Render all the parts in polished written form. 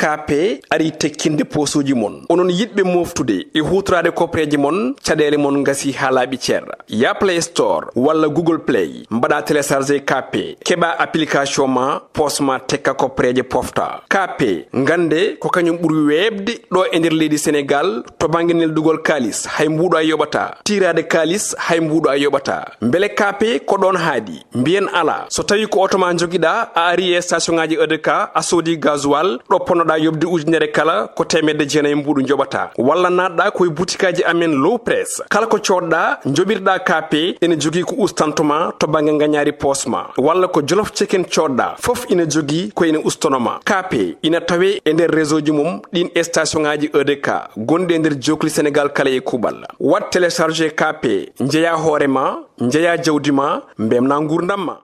kape ari tekkinde posuji mon onon yidbe moftude e hutrade kopreji mon cadele mon ngasi halabi cerra ya Play Store wala Google Play mbada télécharger kape keba application ma posma tekka kopreje pofta kape ngande ko kanyum buri webde do e nder leydi Sénégal to banginel dugol kalis hay mbudo ayobata tirade kalis hay mbudo ayobata mbele kape ko don haadi mbien ala so tawi ko otoma jogida a ari e station ngaji EDK a sodi gasoil do ponoda yobde ujunere kala ko temedde jeenay mbudu jobata walla nadda koy boutikaji amen low press kala ko codda jobirda kape ene jogi ko ustantoma to bange nganyari posma walla ko jolof chicken codda fof ina jogi ko ina ustonoma kape ina tawe e nder réseau ji mum din station ngaji EDK gonde nder jokli Sénégal kala e kubal wat télécharger kape njeya horema njeya jawdima mbemna ngurdamma.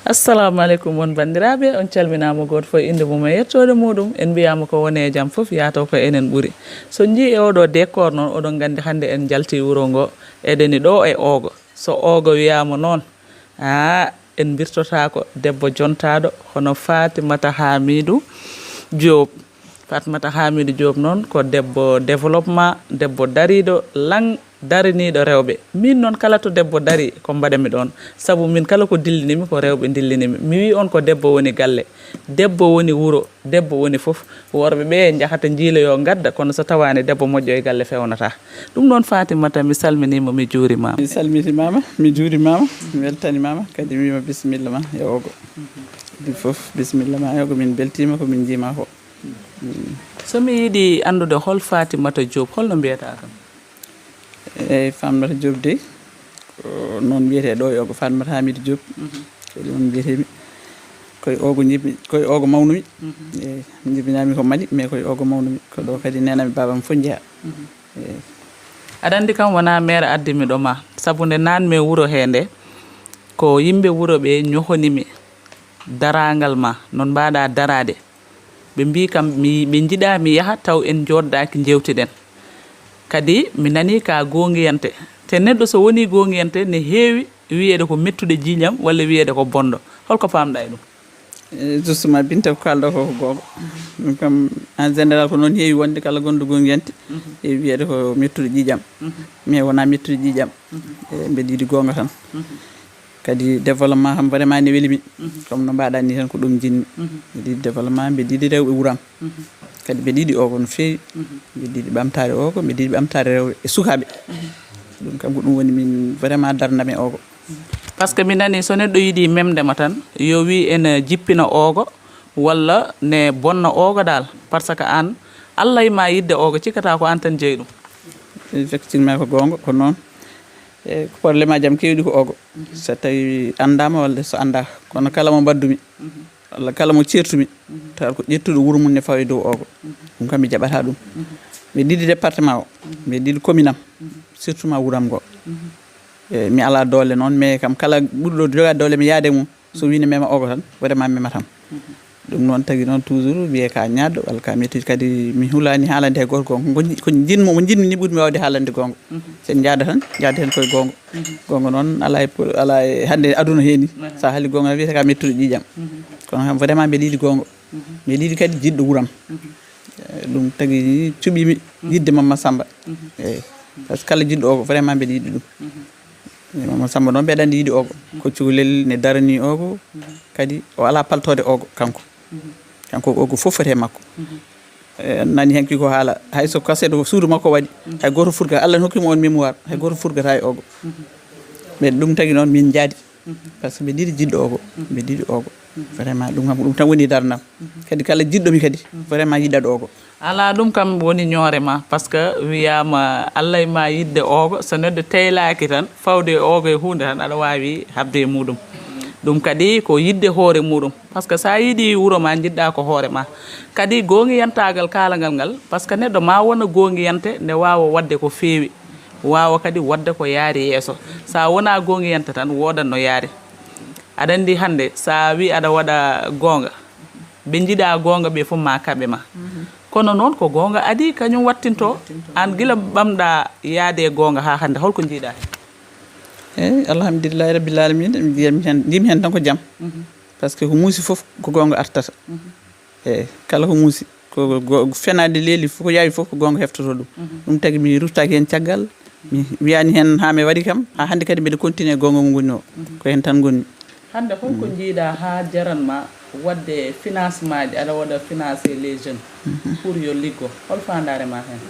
Assalamu alaikum won bandirabe on calminama goto fo inde mum e yettode mudum en biyama ko wone jam fof yato ko enen buri so ji e odo décor non odon gandi hande en jalti wuro ngo edeni do e ogo so ogo wiyama non en birtota ko debbo jontado hono Fatimata Hamidou Diop Fatimata Hamidou Diop non ko debbo développement debbo darido lang darinido rewbe min non kala to debbo dari ko mbadami don sabu min kala ko dillinimi ko rewbe dillinimi mi wi on ko debbo woni galle debbo woni wuro debbo woni fof worbe be jahata jiile yo gadda kono so tawani debbo mojjo e galle fewnata dum non Fatimata mi salminima mi juurima mi salmitimama mi juurimama mi weltanimama kadi mi bismillah ma yogo di fof bismillah ma yogo min beltima ko min jima ko so mi yidi andude hol Fatimata Diop holno biyata kam Fatimata Diop de non wiyete do yogo Fatimata Hamidou Diop non wiyete koy ogo nyibi koy ogo mawnumi nyibinami ko mali mais koy ogo mawnumi ko do kadi nenami babam fonja adandi kam wana maire addimi do ma sabunde nan me wuro hende ko yimbe wuro be nyohonimi darangal ma non bada darade be mbi kam mi jida mi yaha taw en joddaaki jewtiden kadi mi nani ka gongiyante te neddo so woni gongiyante ne heewi wi'ede ko mettude jiiñam walla wi'ede ko bondo holko famda e dum justement binta ko kaldo ko gogo dum kam en général ko non heewi wonde kala gondo gongiyante e wi'ede ko mettude jiiñam mais wona mettude jiiñam be didi gonga tan kadi développement ham vraiment ne welimi comme no mbaada ni tan ko dum jinni di développement be didi rewbe wuram kadi be didi o gon feewi be didi bamtare o ko be didi bamtare rewbe e sukabe dum kam ko dum woni min vraiment darname o ko parce que mi nani so neddo yidi memde ma tan yo wi en jippina ogo walla ne bonna ogo dal parce que an Allah ma yidde ogo cikata ko an tan jeydum effectivement ko gongo ko non e ko problème jam kewdi ko ogo so tawi andama walla so anda kono kala mo baddumi walla kala mo certumi taw ko ƴettude wuro mun ne fawi dow ogo dum kam mi jabata dum mi didi département o mi didi commune am surtout ma wuram go mi ala dole non mais kam kala buddo joga dole mi yaade mum so wini mema ogo tan vraiment mematam dum non tagi non toujours biye ka nyaado wal ka metti kadi mi hulani haalande gorko ko jinmo mo jinni ni budmi wawde haalande gongo sen jaada tan koy gongo non ala hande aduna heni sa hali gongo wiete ka mettude jijam kono ham vraiment be lidi gongo be lidi kadi jiddo wuram dum tagi cubimi yidde mamma samba parce que kala jiddo o vraiment be lidi dum mamma samba non be dandi yidi ogo ko cuulel ne darani ogo kadi o ala paltode ogo kanko ogo fofete makko nani henki ko haala hay so kasedo suudu makko wadi hay goto furga Allah hokkimo on mémoire hay goto furgata e ogo be dum tagi non min jaadi parce que be didi jiddo ogo vraiment dum tan woni darnam kadi kala jiddo mi kadi vraiment yidda ogo ala dum kam woni ñoore ma parce que wiyama Allah ma yidde ogo so neddo teylaaki tan fawde ogo e hunde tan ada waawi habde mudum dum kadi ko yidde hoore mudum parce que sa yidi wuro ma jidda ko hoore ma kadi gongi yantagal kalangal ngal parce que neddo ma wona gongi yante ne waawa wadde ko feewi waawa kadi wadde ko yaari yeso sa wona gongi yante tan wodan no yaari adandi hande sa wi ada wada gonga be jida gonga be fu ma kabe ma kono non ko gonga adi kanyum wattinto an gila bamda yaade gonga ha hande holko jida alhamdulillahi rabbil alamin ndimi hen tan ko jaam par ce que ko muusi fof ko gonga artata kala ko muusi ko fenade leeli fof ko yaawi fof ko gonga heftoto ɗum tagi mi ruttaki hen caggal mi wiyani hen ha mi waɗi kam ha hande kadi mbiɗa continue gonga mo gonni o ko hen tan gonni hande holko jiiɗa ha jaranma wadde financement ji aɗa waɗa financer les jeunes pour yo liggo hol fandare ma hen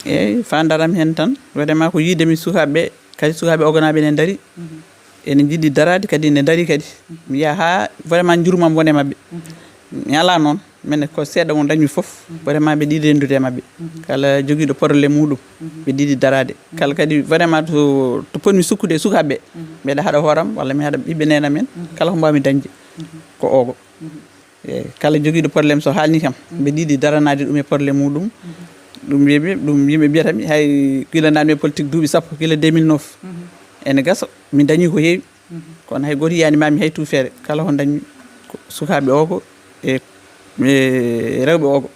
eyyi fandaram hen tan vraiment ko yidemi sukaɓeɓe kadi sukaɓe oganaɓe ne daari ene jiiɗi darade kadi ne daari kadi mi yiya ha vraiment jurmam wone mabɓe mi ala noon minen ko seeɗa mo dañmi foof vraiment ɓe ɗiɗi rendude e mabɓe kala joguiɗo probléme muɗum ɓe ɗiɗi darade kala kadi vraiment to ponmi sukkude e sukaɓeɓe mbeɗa haɗa hooram walla mi haɗa ɓiɓɓe nena men kala ko mbawmi dañde ko ogo eyyi kala joguiɗo probléme so haalni kam ɓe ɗiɗi daranade ɗum e probléme muɗum ɗum wiimi ɗum yimɓe mbiyatami hay guilananmi e politique duuɓi sappo guila 2009 ene gasa min dañi ko heewi kono hay goto yiyanimami hay tufere kala ko dañmi sukaɓe ogo e rewɓe ogo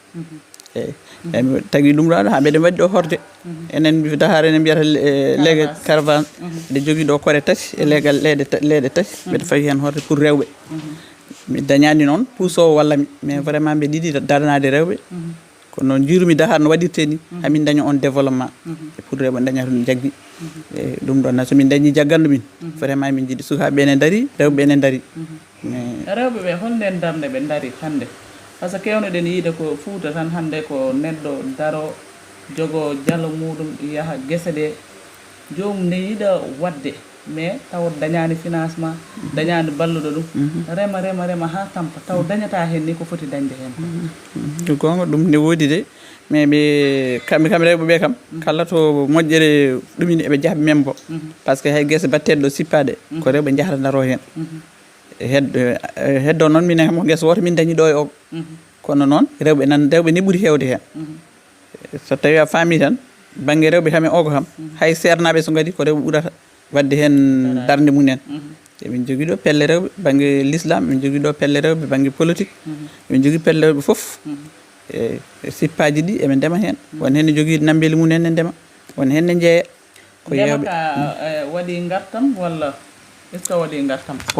eyyi mi tagui ɗum ɗo ha mbeɗen waɗi ɗo horde enen dahar enen mbiyata leege caravane eɗen jogui ɗo kore tati e leegal leeɗe tati mbeɗa fawi hen horde pour rewɓe mi dañani noon puusowo wallami mais vraiment mbe ɗiɗi daranade rewɓe kono noon jiirumi dahar no waɗirte ni hamin daña on développement e pour rewɓe dañata ɗum jaggui e ɗum ɗon somin dañi jaggandu min vraiment min jiiɗi sukaɓe ene daari rewɓe ene daari rewɓe ɓe holnden darde ɓe daari hande par ce que kewnoɗen yiide ko Fouta tan hande ko neɗɗo daro jogo jalo muɗum yaaha guese ɗe jomum ne yiiɗa wadde mais taw dañani financement dañani balluɗo ɗum rema ha tampa taw dañata hen ni ko foti dañde hen ko gonga ɗum ne woodi de mais ɓe kamɓe rewɓe ɓe kam kala to moƴƴere ɗumini eɓe jaaha ɓe membo par ce que hay guese batteɗe ɗo sippaɗe ko rewɓe jahata daro hen heddo noon minen kam ko guesa woto min dañi ɗo e o kono noon rewɓe ni ɓuuri hewde hen so tawi a faami tan banggue rewɓe kam e ogo kam hay sernaɓe so gadi ko rewɓe ɓuurata wadde hen darde mumen emin jogui ɗo pelle rewɓe banggue l'islam min jogui ɗo pelle rewɓe banggue politique emin jogui pelle rewɓe foof e sippaji ɗi eɓe ndema hen won hen ne jogui nambeli mumen ne ndema won hen ne jeeya ko yewɓe waɗi gartam walla est ce que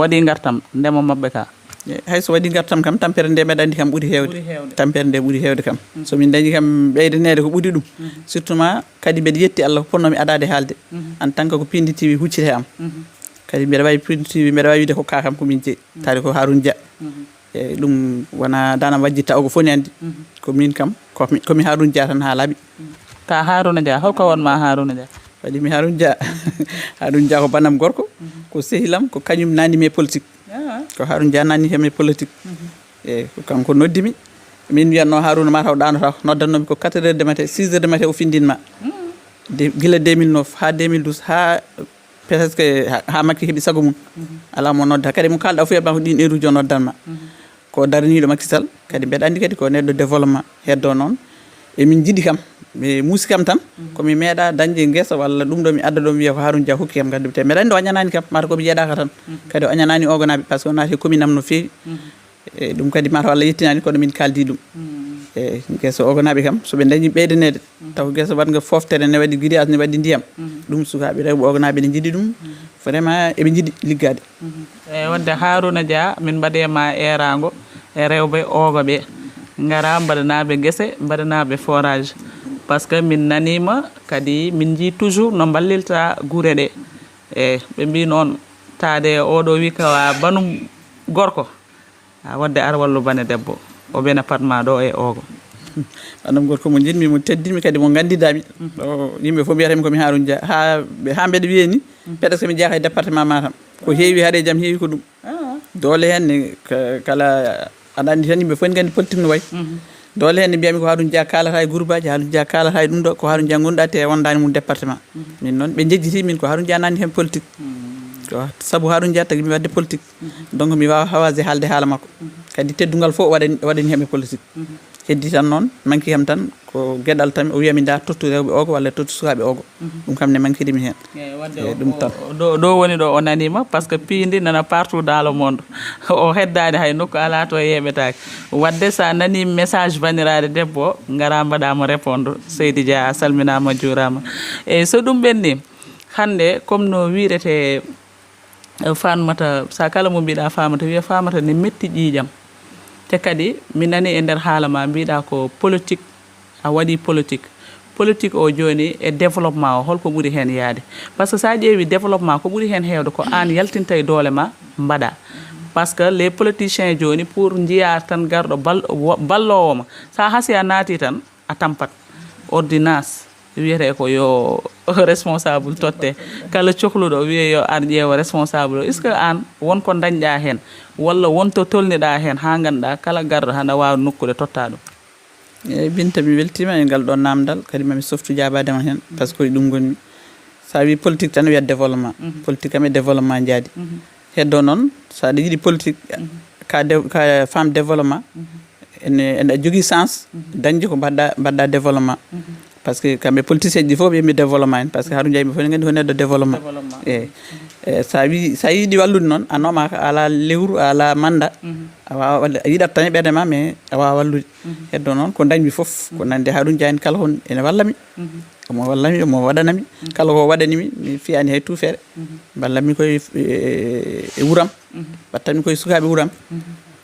waɗi gartam ndema mabɓe ka hayso waɗi gartam kam tampere nde mbeɗa andi kam ɓuuri hewde tampere nde ɓuuri hewde kam somin dañi kam ɓeydanede ko ɓuuri ɗum surtout ma kadi mbeɗa yetti Allah ko ponnomi adade haalde en tant que ko Piindi TV huccite am kadi mbeɗa wawi Piindi TV mbeɗa wawi wide ko kakam komin jeeyi taari ko Haroune Dia eyyi ɗum wona danam wajjitta o ko foni andi komin kam komi Haroune Dia tan ha laaɓi ka Haroune Dia holko wonma Haroune Dia waɗimi Haroune Dia Haroune Dia ko banam gorko ko sehilam ko kañum nanimi e politique ko Haroune Dia nanni hen e politique eyyi ko kanko noddimi min wiyatno Haroune mataw ɗanotaw noddannomi ko 4 heures de matin 6 heures de matin o findinma guila 2009 ha 2012 ha presque ha makki heeɓi sago mum ala mo nodda kadi mo kalɗa fof ko ɗin heure uji o noddanma ko daraniɗo Macky Sall kadi mbeɗa andi kadi ko neɗɗo développement heddo noon emin jiiɗi kam mi muusi kam tan komi meeɗa dañde guesa walla ɗum ɗo mi adda ɗo mi wiya ko Haroune Dia hokki kam gaddu te mbeɗa andi o añanani kam mata komi jeeɗaka tan kadi o añanani oganaɓe par ce que o naati commune am no feewi e ɗum kadi mata Allah yettinani kono min kaldi ɗum e guesa oganaɓe kam soɓe dañi ɓeydanede taw guesa wadga foftere ne waɗi grillage ne waɗi ndiyam ɗum sukaɓe rewɓe oganaɓe ne jiiɗi ɗum vraiment eɓe jiiɗi liggade eyyi wadde Harouna Dia min mbaɗema erago e rewɓe ogoɓe gara mbaɗanaɓe guese mbaɗanaɓe forage par ce que min nanima kadi min jii toujours no ballilta guure ɗe e ɓe mbi noon taade oɗo wi kawa banum gorko a wadde ar wallu bane debbo o ɓena patma ɗo e ogo banum gorko mo jinmi mo teddimi kadi mo gandidami ɗo yimɓe fof mbiyatami komi Haroune Dia ha mbeɗa wiye ni peut-être que mi jeeha e département Matam ko heewi haade jaam heewi ko ɗum doole hen kala aɗa andi tan yimɓe fof ne gandi politique no wayi doole hen ne mbiyami ko Haroune Dia kalata e groupe aji Haroune Dia kalata e ɗum ɗo ko Haroune Dia gonɗa te wondani mum département min noon ɓe jejjiti min ko Haroune Dia nanni hen politique ko saabu Haroune Dia tagui mi wadde politique donc mi wawa hawade haalde haala makko kadi teddugal fof waɗani hen e politique heddi tan noon manki kam tan ko gueɗal tan o wiyami da tottu rewɓe ogo walla tottu sukaɓe ogo ɗum kam ne manquidimi hen ɗum tan ɗo woni ɗo o nanima par ce que Piindi nana partout dans le monde o heddani hay nokku ala to yeɓetake wadde sa nani message baniraɗe debbo gara mbaɗama répondre Seydi Dia a salminama juurama eyyi so ɗum ɓenni hande comme no wirete famata sa kala mo mbiɗa famata wiya famata ne metti ƴiƴam te kadi mi nani e nder haala ma mbiɗa ko politique a waɗi politique o joni e développement o holko ɓuuri hen yaade par ce que sa ƴeewi développement ko ɓuuri hen hewde ko an yaltinta e doole ma mbaɗa par ce que les politiciens joni pour jiya tan garɗo ballowoma sa haasi a naati tan a tampat ordonnance wiyete ko yo responsable totte kala cohluɗo wiye yo ar ƴeewa responsable o est ce que an wonko dañɗa hen walla wonto tolniɗa hen ha ganduɗa kala garɗo hana wawa nokkude totta ɗum eyyi Binta mi weltima e ngal ɗon namdal kadi mami softu jabadema hen par ce que ɗum gonmi sa wi politique tan wiyat développement politique kam e développement jaadi heddo noon sa aɗa yiiɗi politique ka femme développement ene jogui sens dañde ko mbaɗɗa développement par ce que kamɓe politicien ji fof ɓe yimɓe développement en par ce que haɗum jeyɓe fof ne gandi ko neddo développement eyyi sa yiiɗi wallude noon a nooma ala lewru ala manda a wawa wallude a yiɗat tan e ɓerde ma mais a wawa wallude heddo noon ko dañmi foof ko nande ha ɗum jani kala hon ene wallami omo wallami omo waɗanami kala ko waɗanimi mi fiyani hay tuufere ballanmi koye e wuuram battanmi koye sukaɓe wuuram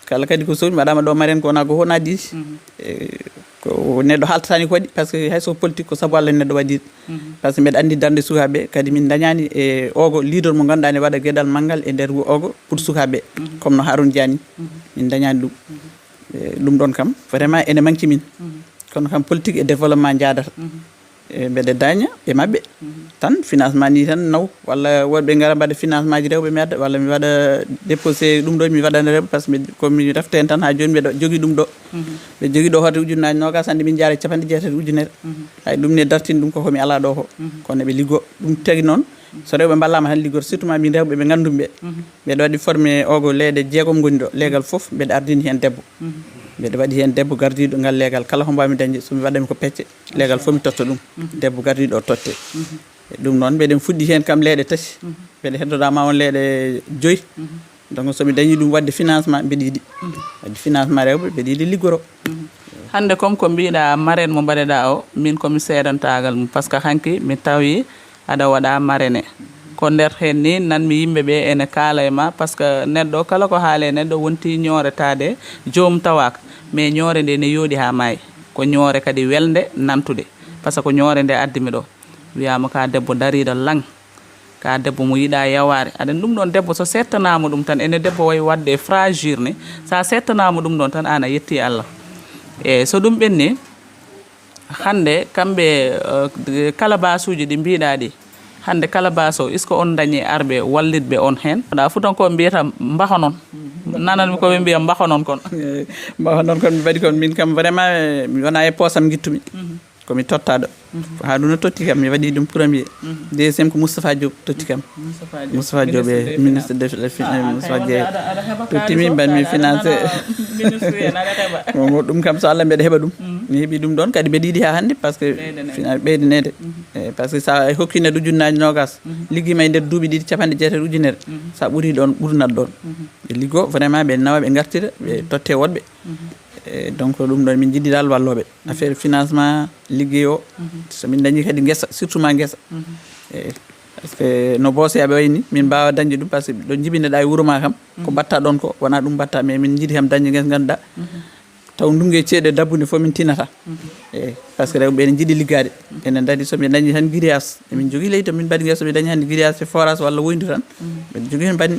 kala kadi ko somi waɗama ɗo maren ko wona ko honaji ko neɗɗo haltatani ko waɗi par ce que hayso politique ko saabu Allah neɗɗo waɗi par ce que mbeɗa andi darde sukaɓe kadi min dañani e ogo leader mo ganduɗa ne waɗa gueɗal manggal e nder ogo pour sukaɓe comme no Haroun Diani min dañani ɗum ɗum ɗon kam vraiment ene manki min kono kam politique et développement jadata mbeɗa daña e mabɓe tan financement ni tan naw walla woɗɓe gara mbaɗa financement ji rewɓe mi adda walla mi waɗa déposé ɗum ɗo mi waɗana rewɓe par ce que komi rafte hen tan ha joni mbeɗa jogui ɗum ɗo ɓe jogui ɗo hoto ujunnaji nogas hande min jaara 90 ujunere hay ɗum ne dartini ɗum komi ala ɗo ko kono eɓe liggo ɗum tagui noon so rewɓe ballama tan liggoto surtout ma min rewɓe ɓe gandumiɓe mbeɗa waɗi formé ogo leeɗe jeegom goni ɗo leegal foof mbeɗa ardini hen debbo mbeɗa waɗi hen debbo gardiɗo ngal leegal kala ko mbawmi dañde somi waɗami ko pecce leegal fof mi totta ɗum debbo gardiɗo o totte ɗum noon mbeɗen fuɗɗi hen kam leeɗe tati mbeɗa heddodama on leeɗe 5 donc somi dañi ɗum wadde financement mbeɗa yiiɗi wadde financement rewɓe mbeɗa yiiɗi liggoro hande comme ko mbiɗa marraine mo mbaɗeɗa o min komi seedantagal mum par ce que hanki mi tawi aɗa waɗa marraine ko nder hen ni nanmi yimɓeɓe ene kaala e ma par ce que neɗɗo kala ko haale neɗɗo wonti ñooretade joomum tawaka mais ñoore nde ne yooɗi ha maayi ko ñoore kadi welde nantude par ce que ko ñoore nde addimi ɗo wiyama ka debbo dariɗo lang ka debbo mo yiiɗa yaware aɗen ɗum ɗon debbo so settanama ɗum tan ene debbo wayi wadde fragile ni sa settanama ɗum ɗon tan an a yetti Allah e so ɗum ɓenni hande kamɓe kala basuji ɗi mbiɗa ɗi hande kala baso est ce que on dañi arɓe wallitɓe on hen ɗa futanko mbiyata mbaha noon nananmi koɓe mbiya mbaha noon kon mbaha noon kon mi waɗi kon min kam vraiment mi wona e poosam guittumi komi tottaɗo ha ɗum no totti kam mi waɗi ɗum premier deuxiéme ko Moustapha Diop totti kam Moustapha Diop e ministre de Moustapha Diop tottimi mbanmi financé ɗum kam so Allah mbeɗa heeɓa ɗum mi heeɓi ɗum ɗon kadi mbeɗa yiiɗi ha hannde par ce que ɓeydanede par ce que sa hokki neɗɗo ujunnaji nogas liggima e nder duuɓi ɗiɗi 90 ujunere sa ɓuuri ɗon ɓurnat ɗon ɓe liggo vraiment ɓe nawa ɓe gartira ɓe totte woɗɓe donc ɗum ɗon min jiɗɗi dal walloɓe affaire financement liggey o somin dañi kadi guesa surtout ma guesa par ce que no booseyaɓe wayni min mbawa dañde ɗum par ce que ɗo jibineɗa e wuuro ma kam ko mbatta ɗon ko wona ɗum mbatta mais min jiiɗi kam dañde guesa ganduɗa taw ndungu e ceeɗe dabbude fof min tinata eyyi par ce que rewɓe ene jiiɗi liggade enen dañi somi dañi tan grillage emin jogui leydi to min mbaɗi guesa somi dañi hande grillage e forage walla woyndu tan mbeɗa jogui hen banni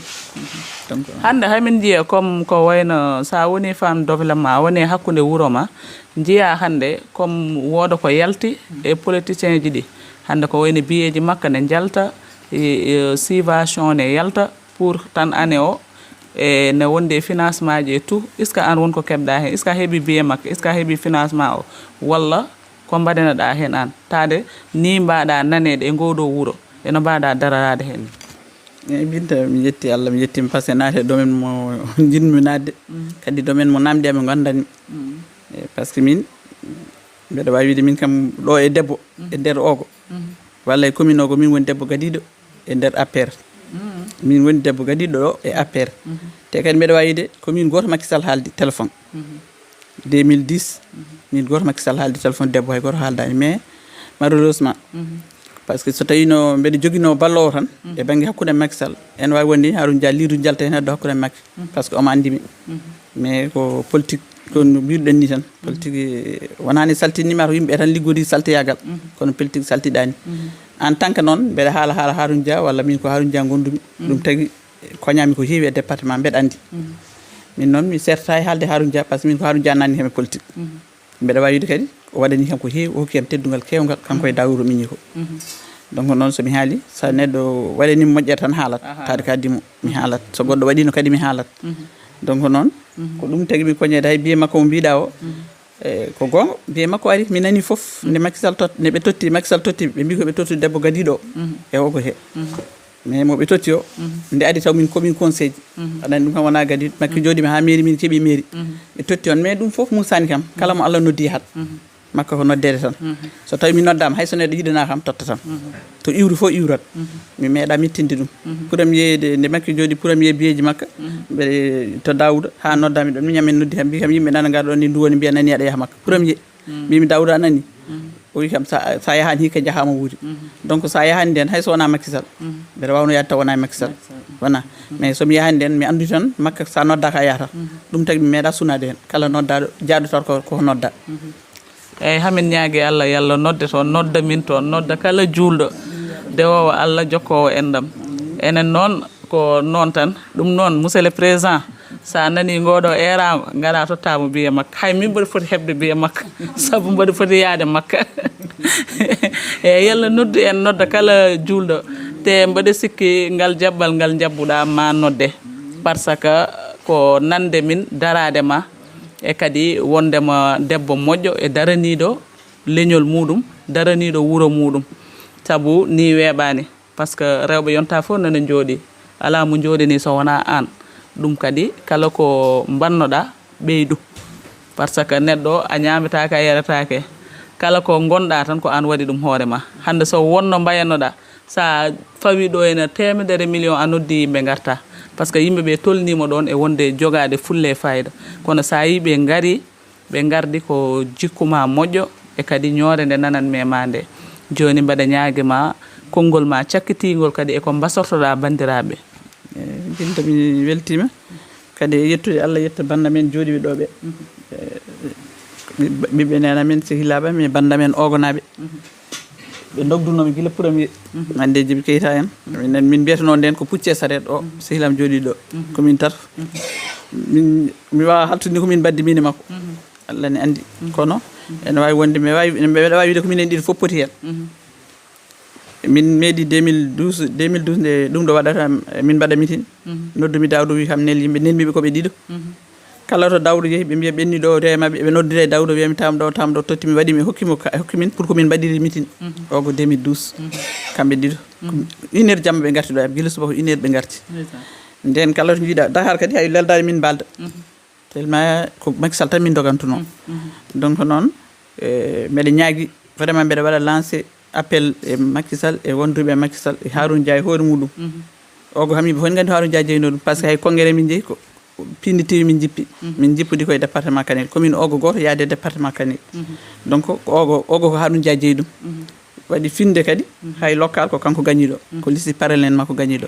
donc hande haymin jiiya comme ko wayno sa woni femme développement woni hakkude wuuro ma jiiya hande comme wooda ko yalti e politicien ji ɗi hande ko wayno biyeji makka ne jalta subvention ne yalta pour tan année o e ne wonde financement ji e tout est ce que an wonko keɓɗa hen est ce que a heeɓi biye makko est ce que a heeɓi financement o walla ko mbaɗeneɗa hen an tade ni mbaɗa nanede e ngoɗo wuuro eno mbaɗa dararade hen eyyi Binta mi yetti Allah mi yettima par ce que naate domaine mo jinmi nadde kadi domaine mo namdi ame gandani par ce que min mbeɗa wawi wiide min kam ɗo e debbo e nder ogo walla e commune o ko min woni debbo gadiɗo e nder APR min woni debbo gadiɗo ɗo e APR te kadi mbeɗa wawi wiide commune goto Macky Sall haaldi téléphone 2010 min goto Macky Sall haaldi téléphone debbo hay goto haaldani mais malheureusement par ce que so tawino mbeɗa joguino ballowo tan e banggue hakkude Macky Sall en wawi wonde Harouna Dia liiru jalta hen heddo hakkude Macky par ce que omo andimi mais ko politique ko no mbiruɗen ni tan politique wonani saltinima to yimɓe tan liggodi saltoyagal kono politique saltiɗani en tant que noon mbeɗa haala Harouna Dia walla min ko Harouna Dia gondumi ɗum tagui koñami ko heewi e département mbeɗa andi min noon mi sertata e haalde Harouna Dia par ce que min ko Harouna Dia nanni heme politique mbeɗa wawi wiide kadi o waɗani kam ko heewi o hokki kam teddungal kewgal kanko e dawru miñi ko donc noon somi haali so neɗɗo waɗanimo moƴƴere tan haalat tawde ka dimo mi haalat so goɗɗo waɗino kadi mi haalat donc noon ko ɗum tagui mi koñede hay biye makko mo mbiɗa o ko gonga biye makko ari mi nani foof nde Macky Sall ne ɓe totti Macky Sall totti ɓe mbi ko ɓe totti debbo gadiɗo e o ko he mais moɓe totti o nde adi taw min commune conseil aɗani ɗum kam wona gadiɗo Macky jooɗimi ha mairie min keeɓi mairie ɓe totti on mais ɗum foof musani kam kala mo Allah noddi hat makko ko noddede tan so tawi mi noddama hay so neɗɗo yiɗana kam totta tan to iwri fof iwrat mi meeɗa mittinde ɗum premier nde Macky jooɗi premier biyeji makka ɓe to Daouda ha noddami ɗon min ñamen noddi kam mbi kam yimɓe nana ngaɗa ɗon ni nduwoni mbiya nani aɗa yaha makka premier mbimi Daouda anani o wi kam sa yahani hikka jahama wuuri donc sa yahani nden hayso wona Macky Sall mbeɗa wawno yadde taw wona Macky Sall wona mais somi yahani nden mi andu tan makka sa noddaka a yahata ɗum tagui mi meeɗa sunade hen kala noddaɗo jaaɗotor ko nodda eyyi hamin ñaagui Allah yo Allah nodde toon nodda min toon nodda kala julɗo dewowo Allah jokkowo endam enen noon ko noon tan ɗum noon monsieur le président sa nani ngoɗo erama gara tottamo biye makka hay min mbaɗa foti hebde biye makka saabu mbaɗa foti yaade makka eyyi yalla noddu en nodda kala julɗo te mbaɗa sikki ngal jabbal ngal jabbuɗa ma nodde par ce que ko nande min darade ma e kadi wondema debbo moƴƴo e daraniɗo leñol muɗum daraniɗo wuuro muɗum saabu ni weeɓani par ce que rewɓe yonta fof nana jooɗi ala mo jooɗini so wona an ɗum kadi kala ko bannoɗa ɓeydu par ce que neɗɗo a ñamitaka a yaratake kala ko gonɗa tan ko an waɗi ɗum hoorema hande so wonno mbayanoɗa sa fawi ɗo ene temedere million a noddi yimɓe garta par ce que yimɓeɓe tolnima ɗon e wonde jogade fulle e fayida kono sa yi ɓe gaari ɓe gardi ko jikkuma moƴƴo e kadi ñoore nde nananme ma nde joni mbaɗa ñaaguima konngol ma cakkitigol kadi eko basortoɗa bandiraɓe jinta mi weltima kadi yettude Allah yetta banda men jooɗiɓe ɗo ɓe ɓiɓɓe nena men sehilaɓe mi banda men ogonaɓe ɓe dogdunomi guila premier hande Djiby Keita en min mbiyatano nden ko pucce saret o sehilam jooɗiɗo komin tato mi wawa haltude komin baddi mine makko Allah ne andi kono ene wawi wonde mbeɗa wawi wiide ko minen ɗiɗi fof poti hen min meeɗi 2012 nde ɗum ɗo waɗata min mbaɗa meeting noddumi Daouda wi kam nel yimɓe nelmiɓe koɓe ɗiɗo kala to Daouda yeehi ɓe mbiya ɓenni ɗo remaɓe ɓe noddire Daouda wiyami tama ɗo totti mi waɗi mi hokkimin pour ko min mbaɗiri meeting o ko 2012 kamɓe ɗiɗo 1 heure jamma ɓe garti ɗo am guila subaka 1 heure ɓe garti nden kala to jiiɗa Dakar kadi hay leldade min mbalda tellement ko Macky Sall tan min dogantuno donc noon mbeɗa ñaagui vraiment mbeɗa waɗa lancé appel e Macky Sall e wonduɓe e Macky Sall e Harouna Dia e hoore muɗum ogo ham yimɓe fof gandi Harouna Dia jeyno ɗum par ce que hay congrès min jeeyi ko Piindi TV min jippi min jippudi koye département Kanel commune ogo goto yaade département Kanel donc ogo ko Harouna Dia jeeyi ɗum waɗi finde kadi hay local ko kanko gañiɗo ko liste parallèle en makko gañiɗo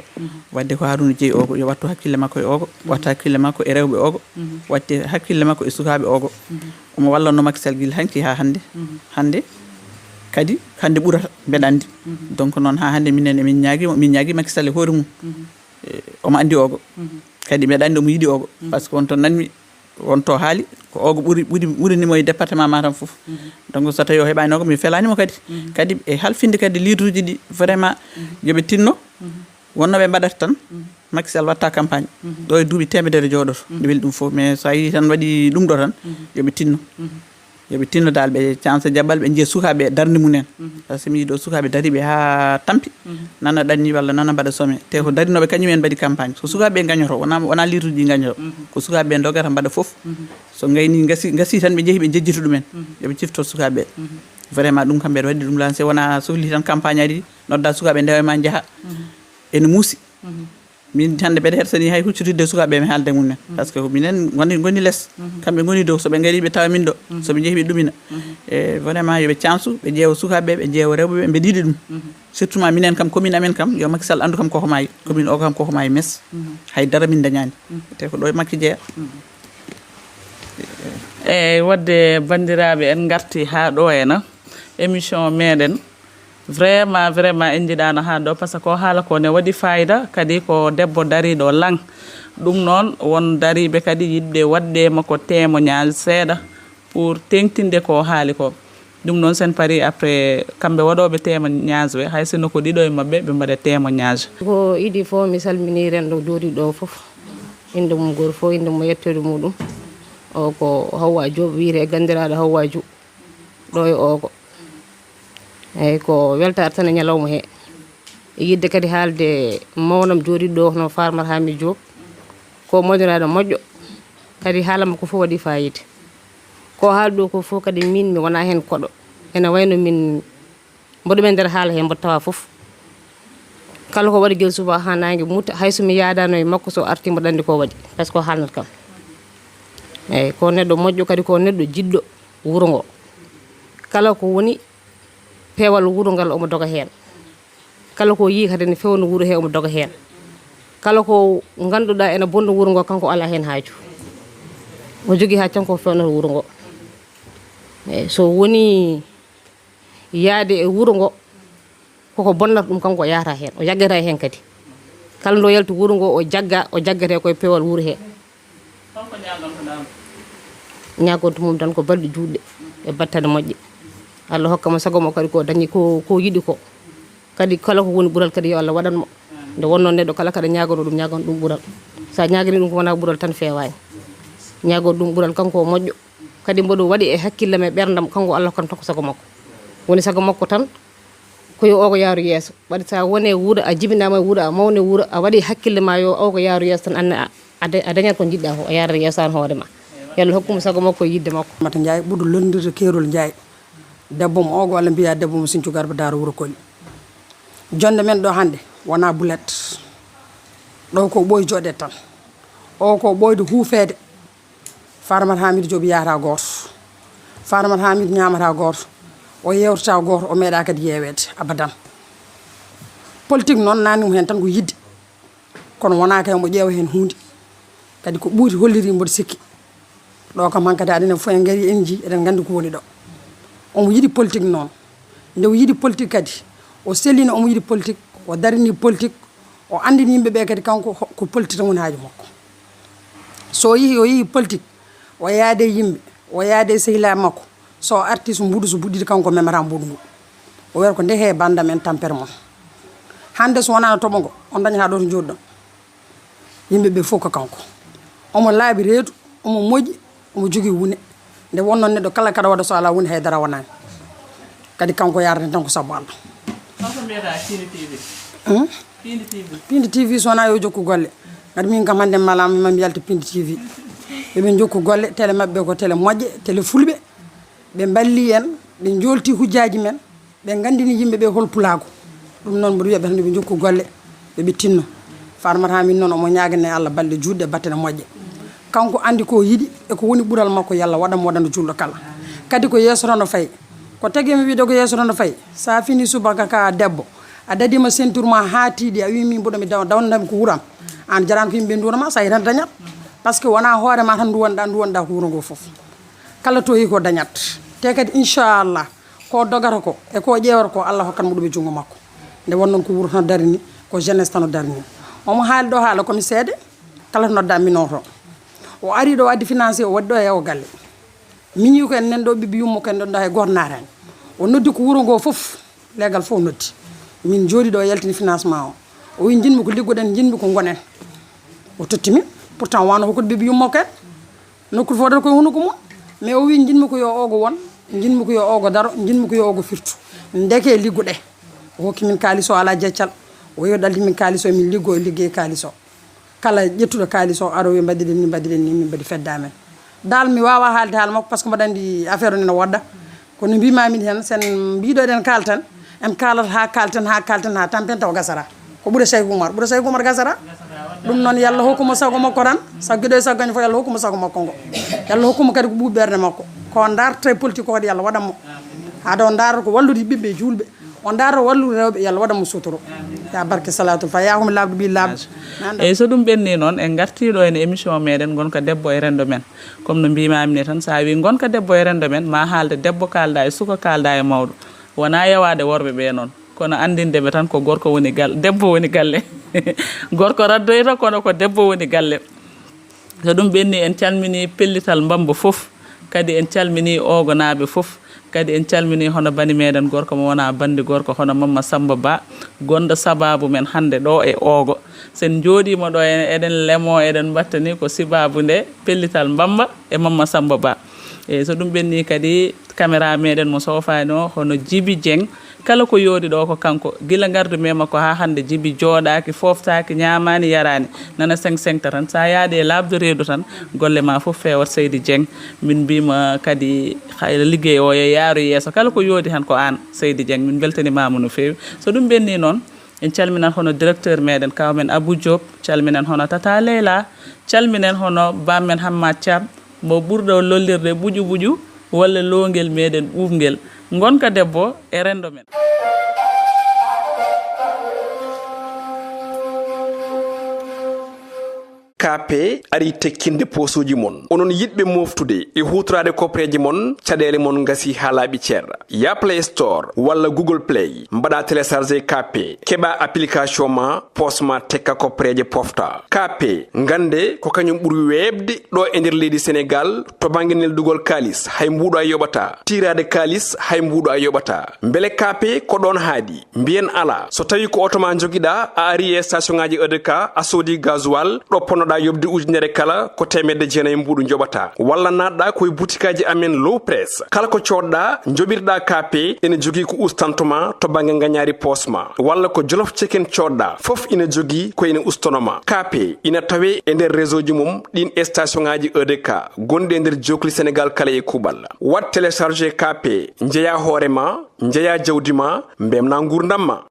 wadde ko Harouna jeeyi ogo yo wattu hakkille makko e ogo watta hakkille makko e rewɓe ogo watte hakkille makko e sukaɓe ogo omo wallanno Macky Sall guila hanki ha hande kadi hande ɓurata mbeɗa andi donc noon ha hande minen min ñaagui Macky Sall e hoore mum omo andi ogo kadi mbeɗa andi omo yiiɗi ogo par ce que wonto nanmi wonto haali ko ogo ɓurinimo e département Matam foof donc so tawi o heɓani ogo mi felanimo kadi e halfinde kadi leader uji ɗi vraiment yooɓe tinno wonno ɓe mbaɗata tan Macky Sall watta campagne ɗo e duuɓi temedere jooɗoto nde weeli ɗum foof mais so a yi tan waɗi ɗum ɗo tan yooɓe tinno dal ɓe chance jaɓɓal ɓe jiiya sukaɓe darde mumen par ce que mi yiiɗo sukaɓe dariɓe ha tampi nana ɗanni walla nana mbaɗa sommet te ko darinoɓe kañumen mbaɗi campagne so sukaɓe gañoto wona litre uji gañoto ko sukaɓe dogata mbaɗa foof so gayni gasi tan ɓe jeehi ɓe jejjita ɗumen yooɓe cifto sukaɓe vraiment ɗum kam mbeɗa waɗi ɗum lancé wona sohli tan campagne ari nodda sukaɓe ndewa ma jaaha ene muusi min hande ɓeɗa hersani hay huccitudde sukaɓe mi haalde mumen par ce que minen goni less kamɓe goni dow soɓe gaari ɓe tawa min ɗo soɓe jeehi ɓe ɗumina e vraiment yoɓe chance ɓe ƴeewa sukaɓe ɓe ƴeewa rewɓeɓe ɓe ɗiɗi ɗum surtout ma minen kam commune amen kam yo Macky Sall andu kam koko maayi commune o kam koko maayi mes haydara min dañani te ko ɗo e Macky jeeya eyyi wadde bandiraɓe en garti ha ɗo henna émission meɗen vraiment en jiɗano ha ɗo par ce que ko haala ko ne waɗi fayida kadi ko debbo dariɗo lang ɗum noon won dariɓe kadi yiɗɓe wadde makko témoignage seeɗa pour tengtinde ko haali ko ɗum noon sen paari après kamɓe waɗoɓe témoignage ɓe hay sinno ko ɗiɗo e mabɓe ɓe mbaɗa témoignage ko idi fo mi salmini renɗo jooɗi ɗo foof inde mum goto fof inde mum yettode muɗum o ko Hawwa Diop wiyete gandiraɗo Hawwa Diop ɗo e ogo eyyi ko weltare tan e ñalawma he yidde kadi haalde mawnam jooɗiɗo ɗo no Farmata Hamidou Diop ko moƴƴiraɗo moƴƴo kadi haalama ko fof waɗi fayida ko haalɗo ko fof kadi min mi wona hen koɗo ene wayno min mboɗomen nder haala he mboɗo tawa fof kala ko waɗi guel suba ha nangue mutta hayso mi yadano e makko so arti mboɗo andi ko waɗi par ce que ko haalnata kam eyyi ko neɗɗo moƴƴo kadi ko neɗɗo jiɗɗo wuuro ngo kala ko woni peewal wuuro ngal omo doga hen kala ko yii kadi ne fewno wuuro he omo doga hen kala ko ganduɗa ene bonno wuuro ngo kanko ala hen haaju o jogui ha canko fewnoto wuuro ngo eyyi so woni yaade e wuuro ngo koko bonnata ɗum kanko o yahata hen o jaggata hen kadi kala ndo yalti wuuro ngo o jaggate koye peewal wuuro he ñagonto mum tan ko balɗe juɗɗe e battane moƴƴe Allah hokkamo sagomo kadi ko dañi ko yiɗi ko kadi kala ko woni ɓuural kadi yo Allah waɗanmo nde wonno neɗɗo kala kada ñagono ɗum ɓuural sa ñagani ɗum ko wona ɓuural tan fewani ñagono ɗum ɓuural kanko o moƴƴo kadi mboɗo waɗi e hakkille me ɓerdam kanko Allah hokkano tan ko sago makko woni sago makko tan koyo o ko yaaru yeeso waɗi sa wone wuuro a jibinama e wuuro a mawne wuuro a waɗi hakkille ma yo o ko yaaru yeeso tan anne a dañat ko jiɗɗa ko a yarata yeeso an hoorema yalla hokkuma sago makko e yidde makko mata Ndiaye ɓuuɗo londirde keerol Ndiaye debbo mo ogo walla mbiya debbo mo Sinthiou Garba Daara Wuro Koli jonde men ɗo hannde wona bulet ɗo ko ɓooyi jooɗe tan o ko ɓooyde huufeede Farmata Hamidou Diop yahata gooto Farmata Hamidou ñamata gooto o yewtata gooto o meeɗa kadi yeweede abadan politique noon nanimo hen tan ko yidde kono wona kay omo ƴeewa hen hunde kadi ko ɓuuri holliri mboɗo sikki ɗo kam hankkadi aɗenen fof en gari en ji eɗen gandi ko woni ɗo omo yiɗi politique noon nde o yiɗi politique kadi o sellino omo yiɗi politique o darini politique o andini yimɓeɓe kadi kanko ko politique tan woni haaju makko so yeehi o yeehi politique o yaade yimɓe o yaade sehilaɓe makko so arti so buɗɗiɗi kanko memata mbuɗu ngu o wiyata ko ndehe bandam en tampere mon hande so wonano toɓo ngo on dañata ɗo to jooɗiɗon yimɓeɓe fof ko kanko omo laaɓi reedu omo moƴƴi omo jogui wune nde wonno neɗɗo kala kada waɗa so ala woni haydara wonani kadi kanko yarata tan ko sabu Allah Piindi TV so wona yo jokku golle kadi min kam hande malama mami yalta Piindi TV ɓeɓe jokku golle télé mabɓe ko télé moƴƴe télé fulɓe ɓe balli en ɓe jolti hujjaji men ɓe gandini yimɓeɓe hol pulago ɗum noon mboɗo wiyaɓe tan ɓe jokku golle ɓeɓe tinno Farmata Hamidou noon omo ñagane Allah balɗe juɗɗe battane moƴƴe kanko andi ko yiɗi eko woni ɓuural makko yalla waɗamo waɗano julɗo kala kadi ko yeesotono fayi ko tagui mi wiide ko yeesotono fayi sa fini subaka ka debbo a dadima ceinture ma ha tiiɗi a wimi mboɗo mi dawnandami ko wuuram an jarani ko yimɓe duwanama sa yi tan dañat par ce que wona hoorema tan duwanɗa ko wuuro ngo foof kala to yi ko dañat te kadi inchallah ko dogata ko e ko ƴeewata ko Allah hokkat mo ɗum e junngo makko nde wonnoon ko wuuro tan darini ko jeunesse tan o darini omo haali ɗo haala komi seede kala to nodda minoto o ari ɗo addi financé o waɗi ɗo e o galle miñi ko en nan ɗo ɓiɓɓe yummo ko en ɗon ɗo hay goto narani o noddi ko wuuro ngo fof legal fof noddi min jooɗi ɗo yaltini financement o wi jinmi ko liggoɗen jinmi ko gonen o tottimi pourtant wano hokkude ɓiɓɓe yummo ko en nokkude fof data koye hunuko mum mais o wi jinmi ko yo ogo won jinmi ko yo ogo daro jinmi ko yo ogo firtu ndeke liggoɗe o hokki min kalis o ala jeccal o yo ɗaldi min kalis o min liggo e liggey kalis o kala ƴettuɗo kalis o aɗa wi mbaɗiɗen ni min mbaɗi feddamen dal mi wawa haalde haala makko par ce que mbaɗa andi affaire o nena wodda kono mbimamin hen sen mbiɗoɗen kaltan en kalata ha kalten ha tampen taw gasara ko ɓuure Cheikh Oumar gasara ɗum noon yallah hokkuma sago makko tan sagguiɗo e saggaño fof yallah hokkuma sago makko ngo yallah hokkuma kadi ko ɓuuɓi ɓerde makko ko darta e politique ko kadi yallah waɗanmo haade o darata ko wallude ɓiɓɓe julɓe on daaro wallu rewɓe yalla waɗa mo sutoro ya barke salatul fa yahum labdo bi labdo eyyi so ɗum ɓenni noon en gartiɗo en émission meɗen gonka debbo e rendo men comme no mbimami ni tan sa wi gonka debbo e rendo men ma haalde debbo kalda e suka kalda e mawɗo wona yewade worɓe ɓe noon kono andindeɓe tan ko gorko woni galle debbo woni galle gorko raddoyta kono ko debbo woni galle so ɗum ɓenni en calmini pellital mbambo foof kadi en calmini ogonaɓe foof kadi en calmini hono bani meɗen gorko mo wona bandi gorko hono Mamma Samba Ba gonɗo sababu men hande ɗo e ogo sen jooɗima ɗo eɗen lemo eɗen battani ko sibabu nde pellital mbamba e Mamma Samba Ba eyyi so ɗum ɓenni kadi caméra meɗen mo sofani o hono Djiby Dieng kala ko yoodi ɗo ko kanko gila gardu mema ko ha hande Djiby jooɗaki foftaki ñamani yarani nana 5 tan sa yaade labde reedu tan golle ma fof fewat Seydi Dieng min mbima kadi hayla liggey o yo yaaru yeeso kala ko yoodi han ko an Seydi Dieng min beltanimama no fewi so ɗum ɓenni noon en calminan hono directeur meɗen kawmen Abou Diop calminan hono Tata Leyla calminen hono bammen Hammad Thiam mo ɓurɗo lollirde ɓuƴu ɓuƴu walla lowguel meɗen ɓufguel gonka debbo e rendo men KP ari tekkinde posuji mon onon yidɓe moftude e hutorade kopreji mon caɗele mon gasi ha laaɓi ceerra ya Play Store walla Google Play mbaɗa téléchargé KP keɓa application ma posma tekka kopreje pofta KP gande ko kañum ɓuuri webde ɗo e nder leydi Sénégal to banggue neldugol kalis hay mbuɗo a yoɓata tirade kalis hay mbuɗo a yoɓata beele KP ko ɗon haadi mbiyen ala so tawi ko auto ma joguiɗa a ari e station ngaji EDK a soodi gasoil ɗo ponnoɗa yobde ujunere kala ko temedde jeenayi mbuɗu joɓata walla natɗa koye boutikaji amen low press kala ko coɗɗa joɓirɗa KP ene jogui ko ustantoma to banggue gagnari posma walla ko jolof chicken coɗɗa foof ina jogui ko ene ustonoma KP ina tawe e nder réseau ji mum ɗin station ngaji EDK gonɗi e nder jokli Sénégal kala e kuuɓal wat téléchargé KP jeeya hoorema jeeya jawdi ma mbemna gurdam ma